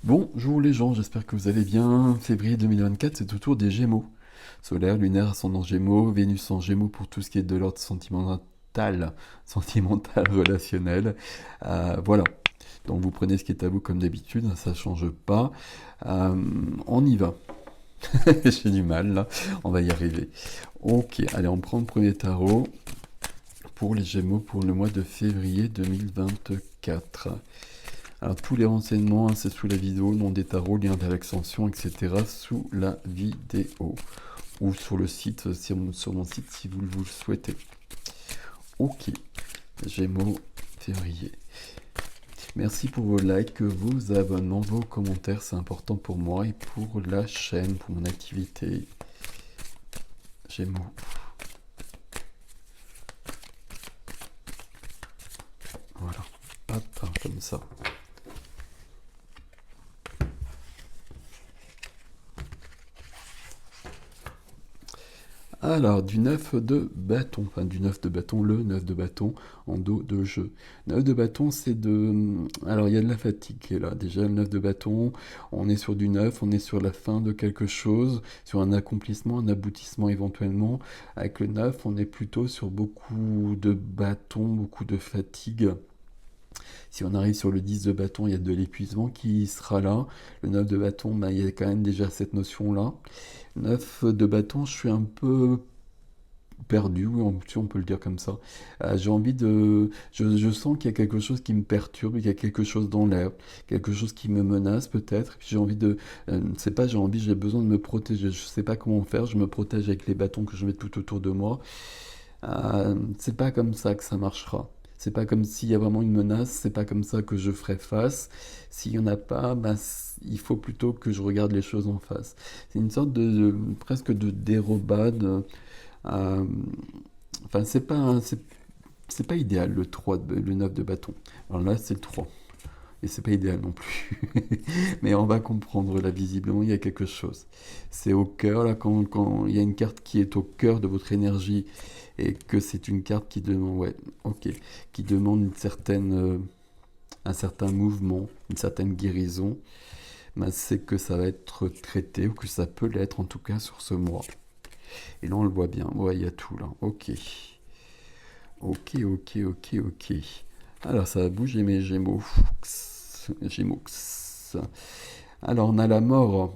Bonjour les gens, j'espère que vous allez bien. Février 2024, c'est au tour des Gémeaux. Solaire, lunaire, ascendant Gémeaux, Vénus en Gémeaux pour tout ce qui est de l'ordre sentimental, relationnel. Voilà. Donc vous prenez ce qui est à vous comme d'habitude, ça change pas. Euh, on y va. J'ai du mal là, on va y arriver. Ok, allez, on prend le premier tarot pour les Gémeaux pour le mois de février 2024. Alors tous les renseignements, hein, c'est sous la vidéo, nom des tarots, lien vers l'extension, etc. sous la vidéo. Ou sur le site, sur mon site si vous le souhaitez. Ok, Gémeaux, février. Merci pour vos likes, vos abonnements, vos commentaires, c'est important pour moi et pour la chaîne, pour mon activité. Gémeaux. Voilà. Hop, comme ça. Alors, du 9 de bâton, enfin du 9 de bâton, le 9 de bâton en dos de jeu. 9 de bâton, c'est de... Alors, il y a de la fatigue qui est là. Déjà, le 9 de bâton, on est sur du 9, on est sur la fin de quelque chose, sur un accomplissement, un aboutissement éventuellement. Avec le 9, on est plutôt sur beaucoup de bâtons, beaucoup de fatigue. Si on arrive sur le 10 de bâton, il y a de l'épuisement qui sera là. Le 9 de bâton, bah, il y a quand même déjà cette notion-là. 9 de bâton, je suis un peu perdu, oui, si on peut le dire comme ça. J'ai envie de... Je sens qu'il y a quelque chose qui me perturbe, il y a quelque chose dans l'air, quelque chose qui me menace peut-être. J'ai envie de... c'est pas j'ai envie, j'ai besoin de me protéger. Je sais pas comment faire, je me protège avec les bâtons que je mets tout autour de moi. C'est pas comme ça que ça marchera. C'est pas comme s'il y a vraiment une menace, c'est pas comme ça que je ferai face. S'il y en a pas, bah, il faut plutôt que je regarde les choses en face. C'est une sorte presque de dérobade. euh, Enfin, c'est pas idéal le 3 le 9 de bâton. Alors là, c'est le 3. Et c'est pas idéal non plus. Mais on va comprendre là, visiblement, il y a quelque chose. C'est au cœur, là, quand il y a une carte qui est au cœur de votre énergie et que c'est une carte qui demande, ouais, ok, qui demande un certain mouvement, une certaine guérison, ben, c'est que ça va être traité, ou que ça peut l'être en tout cas sur ce mois. Et là, on le voit bien. Ouais, il y a tout là. Ok. Ok. Alors, ça va bouger mes Gémeaux. Gémeaux. Alors, on a la mort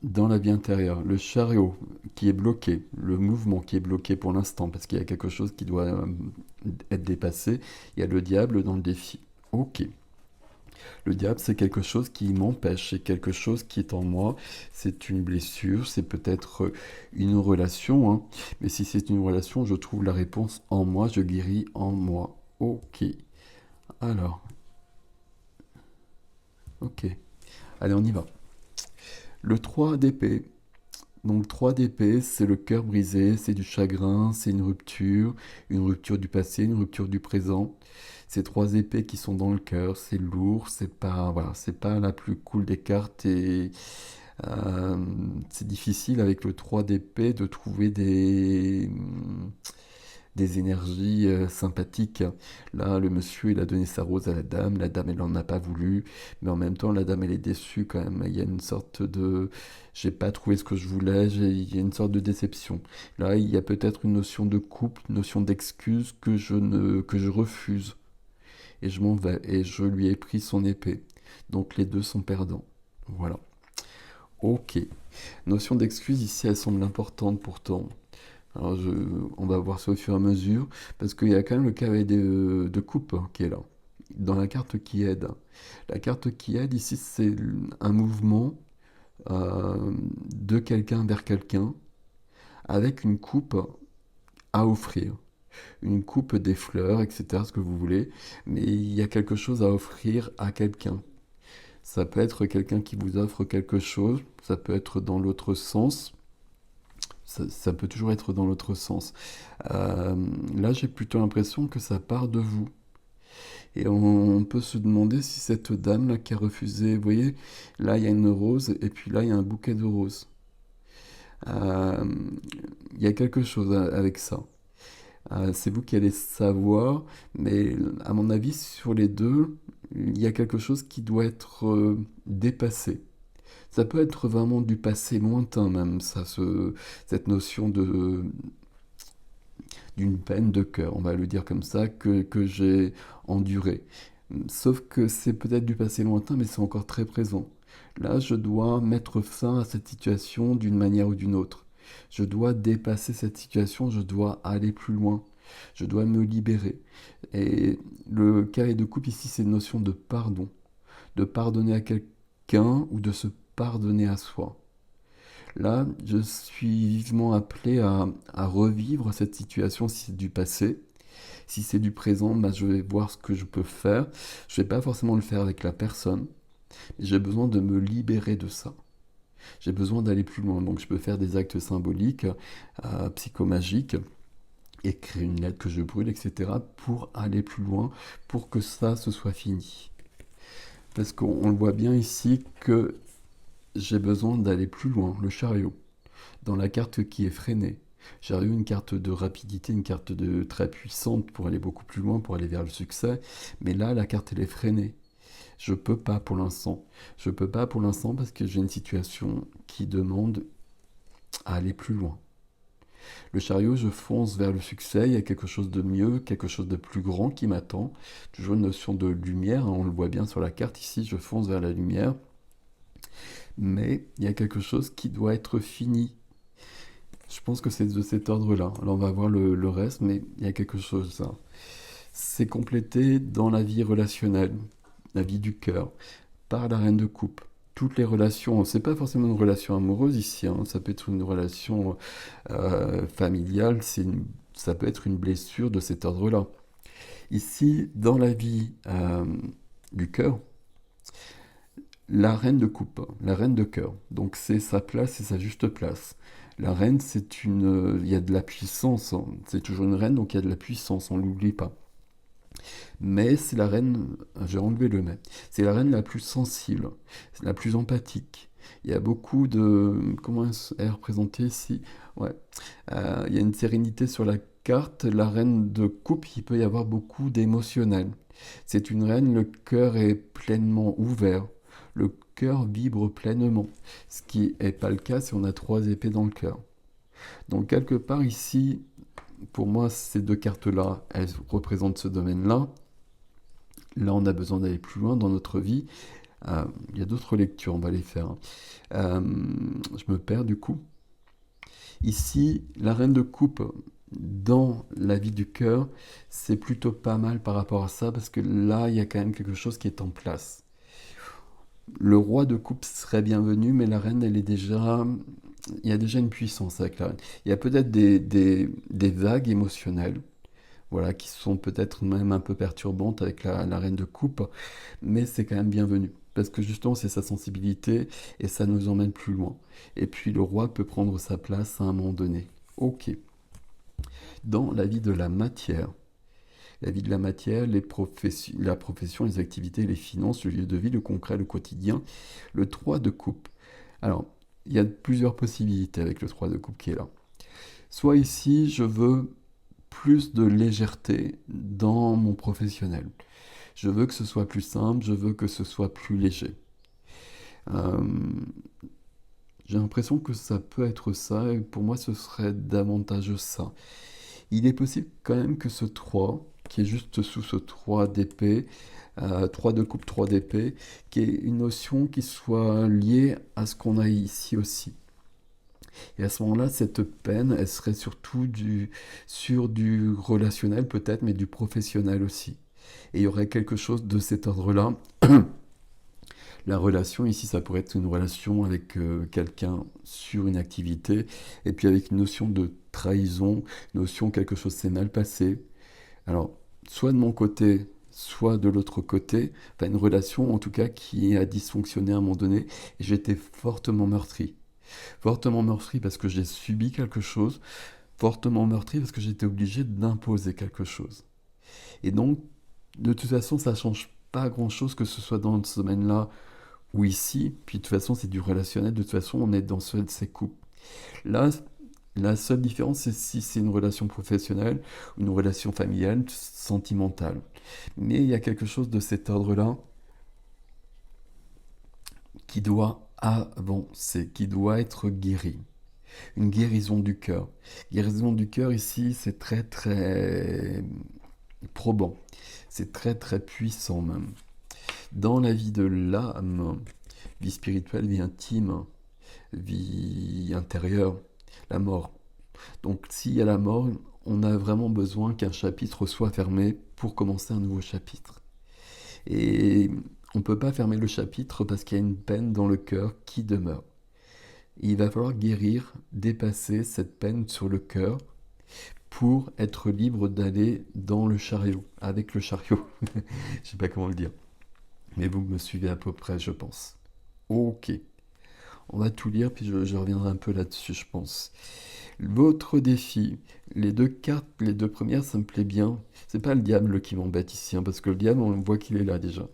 dans la vie intérieure, le chariot qui est bloqué, le mouvement qui est bloqué pour l'instant, parce qu'il y a quelque chose qui doit être dépassé. Il y a le diable dans le défi. Ok. Le diable, c'est quelque chose qui m'empêche, c'est quelque chose qui est en moi, c'est une blessure, c'est peut-être une relation, hein. Mais si c'est une relation, je trouve la réponse en moi, je guéris en moi. Ok. Alors, ok. Allez, on y va. Le 3 d'épée. Donc 3 d'épée, c'est le cœur brisé, c'est du chagrin, c'est une rupture du passé, une rupture du présent. Ces 3 épées qui sont dans le cœur, c'est lourd, c'est pas, voilà, c'est pas la plus cool des cartes et euh, c'est difficile avec le 3 d'épée de trouver des énergies sympathiques. Là, le monsieur, il a donné sa rose à la dame, elle n'en a pas voulu, mais en même temps, la dame, elle est déçue quand même. Il y a une sorte de... J'ai pas trouvé ce que je voulais, il y a une sorte de déception. Là, il y a peut-être une notion de couple, une notion d'excuse que je refuse. Et je m'en vais, et je lui ai pris son épée. Donc les deux sont perdants. Voilà. Ok. Notion d'excuse ici, elle semble importante pourtant. Alors on va voir ça au fur et à mesure, parce qu'il y a quand même le carré de coupe hein, qui est là, dans la carte qui aide. La carte qui aide ici, c'est un mouvement de quelqu'un vers quelqu'un, avec une coupe à offrir. Une coupe, des fleurs, etc., ce que vous voulez, mais il y a quelque chose à offrir à quelqu'un. Ça peut être quelqu'un qui vous offre quelque chose, ça peut être dans l'autre sens, ça peut toujours être dans l'autre sens. Euh, Là, j'ai plutôt l'impression que ça part de vous. Et on peut se demander si cette dame là qui a refusé, vous voyez, là il y a une rose et puis là il y a un bouquet de roses. Euh, Il y a quelque chose avec ça. C'est vous qui allez savoir, mais à mon avis, sur les deux, il y a quelque chose qui doit être dépassé. Ça peut être vraiment du passé lointain même, cette notion d'une peine de cœur, on va le dire comme ça, que j'ai endurée. Sauf que c'est peut-être du passé lointain, mais c'est encore très présent. Là, je dois mettre fin à cette situation d'une manière ou d'une autre. Je dois dépasser cette situation, je dois aller plus loin. Je dois me libérer. Et le carré de coupe ici, c'est une notion de pardon. De pardonner à quelqu'un ou de se pardonner à soi. Là, je suis vivement appelé à revivre cette situation si c'est du passé. Si c'est du présent, bah, je vais voir ce que je peux faire. Je ne vais pas forcément le faire avec la personne. Mais j'ai besoin de me libérer de ça. J'ai besoin d'aller plus loin. Donc je peux faire des actes symboliques, psychomagiques, écrire une lettre que je brûle, etc. pour aller plus loin, pour que ça, ce soit fini. Parce qu'on le voit bien ici que j'ai besoin d'aller plus loin. Le chariot, dans la carte qui est freinée. Chariot, une carte de rapidité, une carte de très puissante pour aller beaucoup plus loin, pour aller vers le succès. Mais là, la carte, elle est freinée. Je peux pas pour l'instant. Je peux pas pour l'instant parce que j'ai une situation qui demande à aller plus loin. Le chariot, je fonce vers le succès, il y a quelque chose de mieux, quelque chose de plus grand qui m'attend. Toujours une notion de lumière, hein, on le voit bien sur la carte ici, je fonce vers la lumière. Mais il y a quelque chose qui doit être fini. Je pense que c'est de cet ordre-là. Alors on va voir le reste, mais il y a quelque chose, ça. C'est complété dans la vie relationnelle, la vie du cœur, par la reine de coupe. Toutes les relations, c'est pas forcément une relation amoureuse ici, hein, ça peut être une relation familiale, ça peut être une blessure de cet ordre-là. Ici, dans la vie du cœur, la reine de coupe, la reine de cœur, donc c'est sa place et sa juste place. La reine, il y a de la puissance, hein. C'est toujours une reine, donc il y a de la puissance, on l'oublie pas. Mais c'est la reine, j'ai enlevé le mais, c'est la reine la plus sensible, la plus empathique. Il y a beaucoup de... Comment elle est représentée ici? Ouais. Il y a une sérénité sur la carte. La reine de coupe, il peut y avoir beaucoup d'émotionnel. C'est une reine, le cœur est pleinement ouvert. Le cœur vibre pleinement. Ce qui n'est pas le cas si on a trois épées dans le cœur. Donc quelque part ici, pour moi, ces deux cartes-là, elles représentent ce domaine-là. Là, on a besoin d'aller plus loin dans notre vie. Il y a d'autres lectures, on va les faire, hein. Je me perds du coup. Ici, la reine de coupe dans la vie du cœur, c'est plutôt pas mal par rapport à ça, parce que là, il y a quand même quelque chose qui est en place. Le roi de coupe serait bienvenu, mais la reine, elle est déjà... Il y a déjà une puissance avec la reine. Il y a peut-être des vagues émotionnelles, voilà, qui sont peut-être même un peu perturbantes avec la reine de coupe, mais c'est quand même bienvenu. Parce que justement, c'est sa sensibilité et ça nous emmène plus loin. Et puis le roi peut prendre sa place à un moment donné. Ok. Dans la vie de la vie de la matière, la profession, les activités, les finances, le lieu de vie, le concret, le quotidien, le 3 de coupe. Alors, il y a plusieurs possibilités avec le 3 de coupe qui est là. Soit ici, je veux plus de légèreté dans mon professionnel. Je veux que ce soit plus simple, je veux que ce soit plus léger. Euh, j'ai l'impression que ça peut être ça, et pour moi ce serait davantage ça. Il est possible quand même que ce 3, qui est juste sous ce 3 d'épée, 3 de coupe, 3 d'épée, qui est une notion qui soit liée à ce qu'on a ici aussi. Et à ce moment-là, cette peine, elle serait surtout sur du relationnel peut-être, mais du professionnel aussi. Et il y aurait quelque chose de cet ordre-là. La relation, ici, ça pourrait être une relation avec quelqu'un sur une activité, et puis avec une notion de trahison, notion quelque chose s'est mal passé. Alors, soit de mon côté, soit de l'autre côté, enfin une relation en tout cas qui a dysfonctionné à un moment donné, et j'étais fortement meurtri. Fortement meurtri parce que j'ai subi quelque chose, fortement meurtri parce que j'étais obligé d'imposer quelque chose. Et donc, de toute façon, ça ne change pas grand-chose que ce soit dans ce domaine-là ou ici. Puis de toute façon, c'est du relationnel. De toute façon, on est dans ces couples. Là, La seule différence, c'est si c'est une relation professionnelle ou une relation familiale, sentimentale. Mais il y a quelque chose de cet ordre-là qui doit avancer, qui doit être guéri. Une guérison du cœur. Guérison du cœur ici, c'est très très probant. C'est très très puissant même. Dans la vie de l'âme, vie spirituelle, vie intime, vie intérieure, la mort. Donc s'il y a la mort, on a vraiment besoin qu'un chapitre soit fermé pour commencer un nouveau chapitre. Et on ne peut pas fermer le chapitre parce qu'il y a une peine dans le cœur qui demeure. Il va falloir guérir, dépasser cette peine sur le cœur pour être libre d'aller dans le chariot, avec le chariot. Je ne sais pas comment le dire. Mais vous me suivez à peu près, je pense. Ok. On va tout lire, puis je reviendrai un peu là-dessus, je pense. Votre défi, les deux cartes, les deux premières, ça me plaît bien. C'est pas le diable qui m'embête ici, hein, parce que le diable, on voit qu'il est là déjà.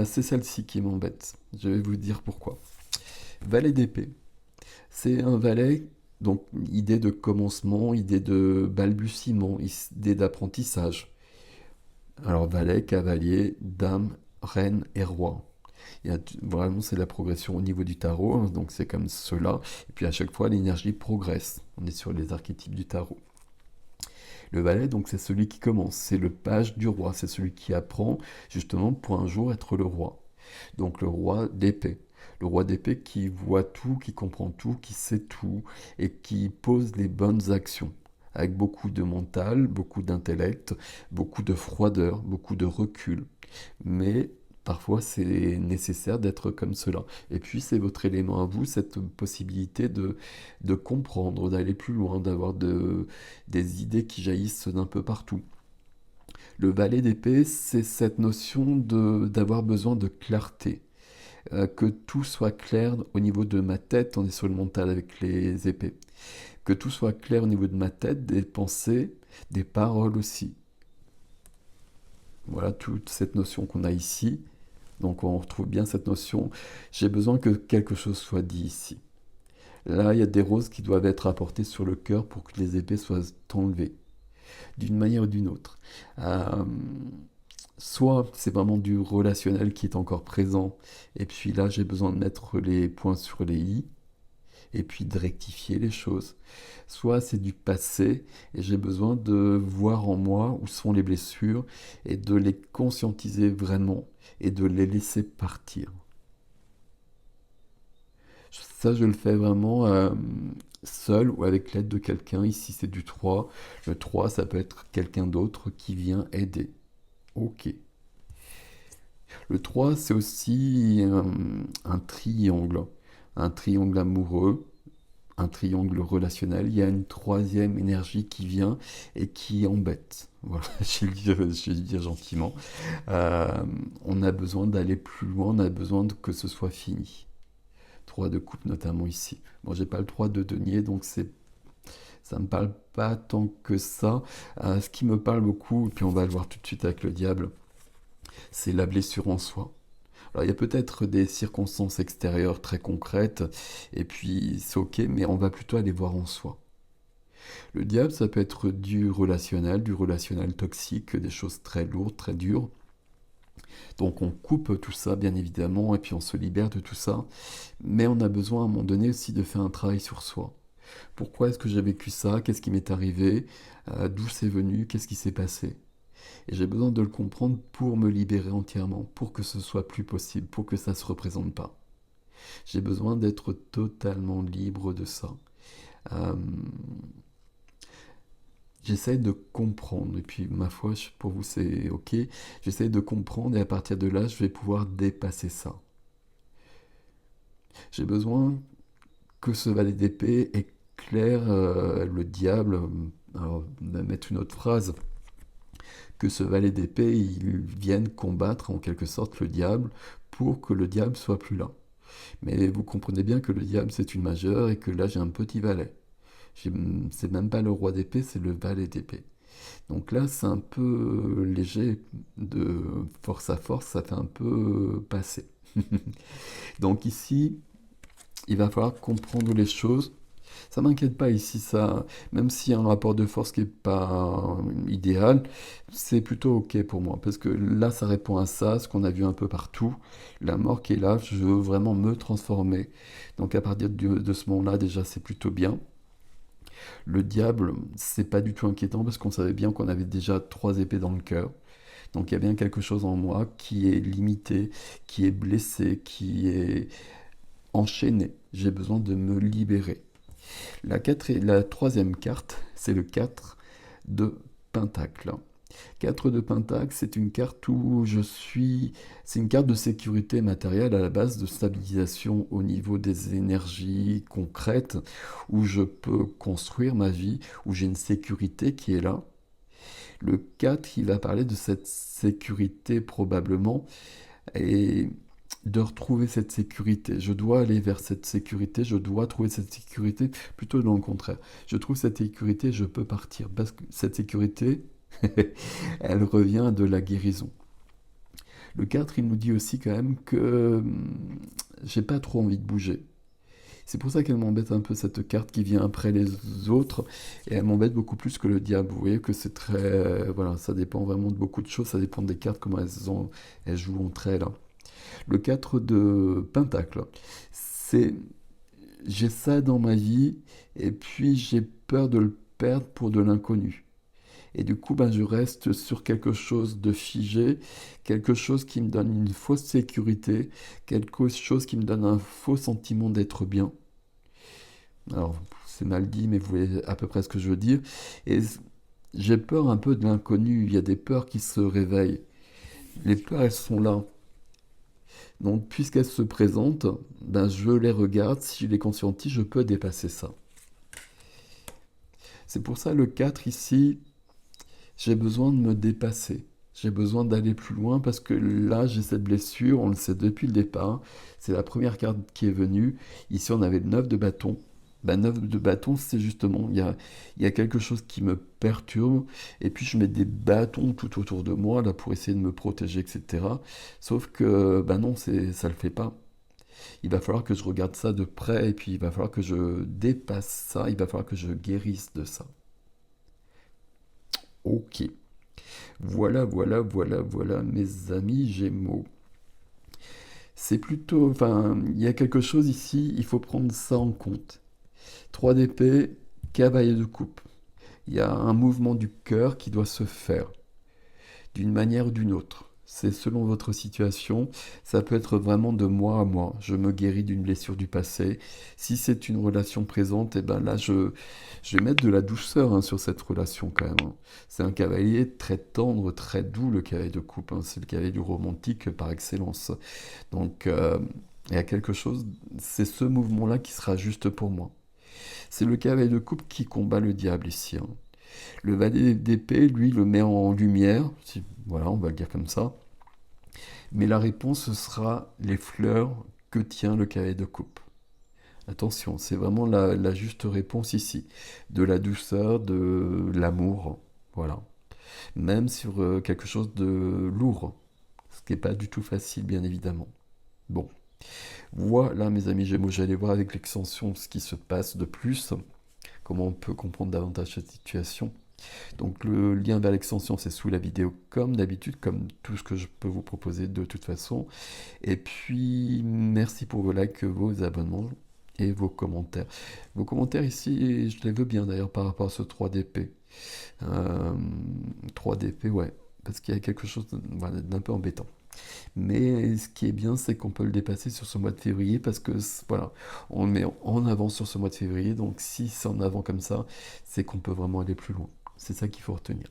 C'est celle-ci qui m'embête. Je vais vous dire pourquoi. Valet d'épée. C'est un valet, donc idée de commencement, idée de balbutiement, idée d'apprentissage. Alors valet, cavalier, dame, reine et roi. Vraiment, c'est la progression au niveau du tarot, hein, donc c'est comme cela. Et puis à chaque fois, l'énergie progresse. On est sur les archétypes du tarot. Le valet, donc, c'est celui qui commence, c'est le page du roi, c'est celui qui apprend justement pour un jour être le roi. Donc le roi d'épée. Le roi d'épée qui voit tout, qui comprend tout, qui sait tout et qui pose les bonnes actions. Avec beaucoup de mental, beaucoup d'intellect, beaucoup de froideur, beaucoup de recul. Mais parfois c'est nécessaire d'être comme cela. Et puis c'est votre élément à vous, cette possibilité de comprendre, d'aller plus loin, d'avoir des idées qui jaillissent d'un peu partout. Le valet d'épée, c'est cette notion d'avoir besoin de clarté. Que tout soit clair au niveau de ma tête, on est sur le mental avec les épées. Que tout soit clair au niveau de ma tête, des pensées, des paroles aussi. Voilà toute cette notion qu'on a ici. Donc on retrouve bien cette notion. J'ai besoin que quelque chose soit dit ici. Là, il y a des roses qui doivent être apportées sur le cœur pour que les épées soient enlevées, d'une manière ou d'une autre. Euh, Soit c'est vraiment du relationnel qui est encore présent, et puis là j'ai besoin de mettre les points sur les i, et puis de rectifier les choses. Soit c'est du passé, et j'ai besoin de voir en moi où sont les blessures, et de les conscientiser vraiment, et de les laisser partir. Ça, je le fais vraiment seul ou avec l'aide de quelqu'un. Ici, c'est du 3. Le 3, ça peut être quelqu'un d'autre qui vient aider. Ok. Le 3, c'est aussi un triangle amoureux, un triangle relationnel. Il y a une troisième énergie qui vient et qui embête. Voilà, je vais le dire gentiment. Euh, on a besoin d'aller plus loin, on a besoin que ce soit fini. 3 de coupe notamment ici. Bon, j'ai pas le 3 de denier, donc ça me parle pas tant que ça. Ce qui me parle beaucoup, et puis on va le voir tout de suite avec le diable, c'est la blessure en soi. Alors il y a peut-être des circonstances extérieures très concrètes, et puis c'est ok, mais on va plutôt aller voir en soi. Le diable, ça peut être du relationnel toxique, des choses très lourdes, très dures. Donc on coupe tout ça, bien évidemment, et puis on se libère de tout ça. Mais on a besoin à un moment donné aussi de faire un travail sur soi. Pourquoi est-ce que j'ai vécu ça? Qu'est-ce qui m'est arrivé? D'où c'est venu? Qu'est-ce qui s'est passé? Et j'ai besoin de le comprendre pour me libérer entièrement, pour que ce soit plus possible, pour que ça ne se représente pas. J'ai besoin d'être totalement libre de ça. Euh, J'essaie de comprendre, et puis ma foi, pour vous c'est ok, j'essaie de comprendre et à partir de là, je vais pouvoir dépasser ça. J'ai besoin que ce valet d'épée éclaire le diable, alors on va mettre une autre phrase, que ce valet d'épée, il vienne combattre en quelque sorte le diable pour que le diable soit plus là. Mais vous comprenez bien que le diable c'est une majeure et que là j'ai un petit valet. C'est même pas le roi d'épée, c'est le valet d'épée. Donc là c'est un peu léger, de force à force, ça fait un peu passer. Donc ici, il va falloir comprendre les choses. Ça m'inquiète pas ici, ça, même s'il y a un rapport de force qui est pas idéal, c'est plutôt ok pour moi, parce que là, ça répond à ça, ce qu'on a vu un peu partout, la mort qui est là, je veux vraiment me transformer. Donc à partir de ce moment-là, déjà, c'est plutôt bien. Le diable, c'est pas du tout inquiétant, parce qu'on savait bien qu'on avait déjà trois épées dans le cœur. Donc il y a bien quelque chose en moi qui est limité, qui est blessé, qui est enchaîné. J'ai besoin de me libérer. La troisième carte, c'est le 4 de Pentacle. 4 de Pentacle, c'est une carte où je suis... C'est une carte de sécurité matérielle à la base, de stabilisation au niveau des énergies concrètes, où je peux construire ma vie, où j'ai une sécurité qui est là. Le 4, il va parler de cette sécurité probablement, et de retrouver cette sécurité. Je dois aller vers cette sécurité, je dois trouver cette sécurité, plutôt dans le contraire. Je trouve cette sécurité, je peux partir, parce que cette sécurité, elle revient de la guérison. Le 4, il nous dit aussi quand même que j'ai pas trop envie de bouger. C'est pour ça qu'elle m'embête un peu cette carte qui vient après les autres, et elle m'embête beaucoup plus que le diable. Vous voyez que c'est très... voilà, ça dépend vraiment de beaucoup de choses, ça dépend des cartes, comment elles jouent entre elles. Le 4 de Pentacle, c'est j'ai ça dans ma vie et puis j'ai peur de le perdre pour de l'inconnu. Et du coup, ben, je reste sur quelque chose de figé, quelque chose qui me donne une fausse sécurité, quelque chose qui me donne un faux sentiment d'être bien. Alors, c'est mal dit, mais vous voyez à peu près ce que je veux dire. Et j'ai peur un peu de l'inconnu, il y a des peurs qui se réveillent. Les peurs, elles sont là. Donc, puisqu'elles se présentent, ben, je les regarde, si je les conscientise, je peux dépasser ça. C'est pour ça le 4 ici, j'ai besoin de me dépasser. J'ai besoin d'aller plus loin parce que là, j'ai cette blessure, on le sait depuis le départ. C'est la première carte qui est venue. Ici, on avait le 9 de bâton. Ben, 9 de bâton, c'est justement, il y a quelque chose qui me perturbe. Et puis, je mets des bâtons tout autour de moi là, pour essayer de me protéger, etc. Sauf que, ben non, ça le fait pas. Il va falloir que je regarde ça de près et puis il va falloir que je dépasse ça. Il va falloir que je guérisse de ça. Ok. Voilà, voilà, voilà, voilà, mes amis Gémeaux. C'est plutôt... Enfin, il y a quelque chose ici, il faut prendre ça en compte. 3 d'épée, cavalier de coupe. Il y a un mouvement du cœur qui doit se faire, d'une manière ou d'une autre. C'est selon votre situation, ça peut être vraiment de moi à moi. Je me guéris d'une blessure du passé. Si c'est une relation présente, et ben là, je vais mettre de la douceur hein, sur cette relation quand même. Hein. C'est un cavalier très tendre, très doux, le cavalier de coupe. Hein. C'est le cavalier du romantique par excellence. Donc, il y a quelque chose, c'est ce mouvement-là qui sera juste pour moi. C'est le cavalier de coupe qui combat le diable ici. Hein. Le valet d'épée, lui, le met en lumière, voilà, on va le dire comme ça. Mais la réponse sera les fleurs que tient le cavalier de coupe. Attention, c'est vraiment la juste réponse ici. De la douceur, de l'amour, voilà. Même sur quelque chose de lourd, ce qui n'est pas du tout facile, bien évidemment. Bon, voilà mes amis Gémeaux, j'allais voir avec l'extension ce qui se passe de plus, comment on peut comprendre davantage cette situation. Donc le lien vers l'extension, c'est sous la vidéo comme d'habitude, comme tout ce que je peux vous proposer de toute façon. Et puis, merci pour vos likes, vos abonnements et vos commentaires. Vos commentaires ici, je les veux bien d'ailleurs par rapport à ce 3DP. 3DP, ouais, parce qu'il y a quelque chose d'un peu embêtant. Mais ce qui est bien, c'est qu'on peut le dépasser sur ce mois de février parce que voilà, on le met en avant sur ce mois de février. Donc si c'est en avant comme ça, c'est qu'on peut vraiment aller plus loin. C'est ça qu'il faut retenir.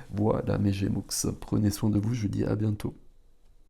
Voilà mes Gémeaux, prenez soin de vous, je vous dis à bientôt.